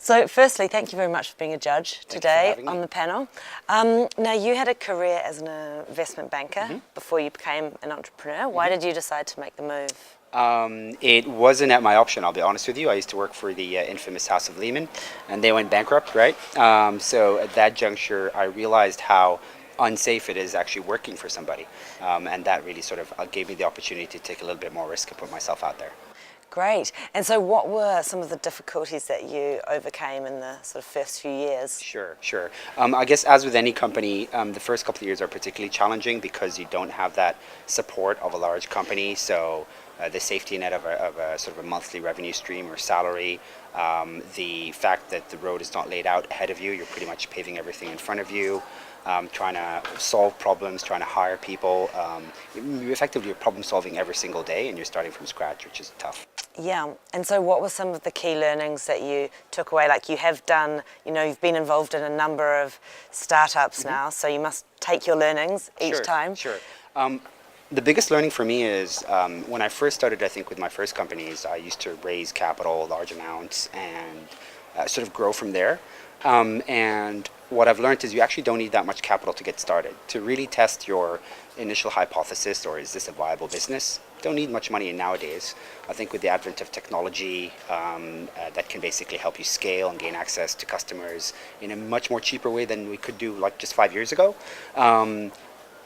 So firstly, thank you very much for being a judge today on the panel. Now, you had a career as an investment banker before you became an entrepreneur. Why did you decide to make the move? It wasn't at my option, I'll be honest with you. I used to work for the infamous House of Lehman, and they went bankrupt, right? So at that juncture, I realized how unsafe it is actually working for somebody. And that really sort of gave me the opportunity to take a little bit more risk and put myself out there. Great. And so what were some of the difficulties that you overcame in the sort of first few years? Sure. I guess as with any company, the first couple of years are particularly challenging because you don't have that support of a large company. So the safety net of a sort of a monthly revenue stream or salary, the fact that the road is not laid out ahead of you, you're pretty much paving everything in front of you. Trying to solve problems, trying to hire people. Effectively, you're problem solving every single day and you're starting from scratch, which is tough. Yeah, and so what were some of the key learnings that you took away? Like you have done, you've been involved in a number of startups now, so you must take your learnings each time. Sure. The biggest learning for me is when I first started, I think with my first companies, I used to raise capital, large amounts, and sort of grow from there. And what I've learned is you actually don't need that much capital to get started. To really test your initial hypothesis, or is this a viable business, don't need much money nowadays. I think with the advent of technology that can basically help you scale and gain access to customers in a much more cheaper way than we could do like just 5 years ago.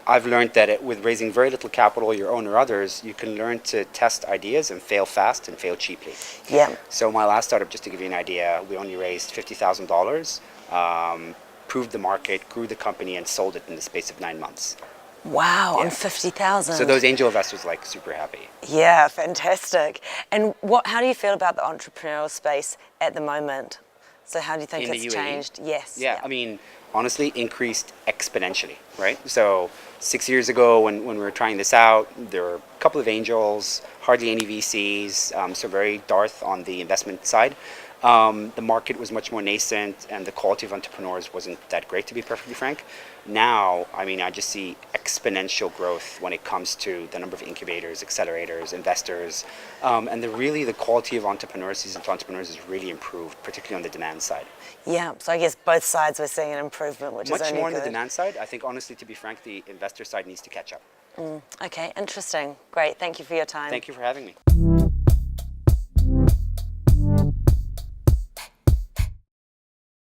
I've learned that with raising very little capital, your own or others, you can learn to test ideas and fail fast and fail cheaply. Yeah. So my last startup, just to give you an idea, we only raised $50,000, proved the market, grew the company, and sold it in the space of 9 months. Wow, on 50,000. So those angel investors like super happy. Yeah, fantastic. And how do you feel about the entrepreneurial space at the moment? So how do you think it's changed? Yes. Yeah, I mean, honestly, increased exponentially, right? So 6 years ago when we were trying this out, there were a couple of angels, hardly any VCs, so very Darth on the investment side. The market was much more nascent and the quality of entrepreneurs wasn't that great, to be perfectly frank. Now, I mean, I just see exponential growth when it comes to the number of incubators, accelerators, investors, and the quality of entrepreneurs, seasoned entrepreneurs, has really improved, particularly on the demand side. Yeah, so I guess both sides we're seeing an improvement, which is only good. Much more on the demand side. I think, honestly, to be frank, the investor side needs to catch up. Okay, interesting. Great, thank you for your time. Thank you for having me.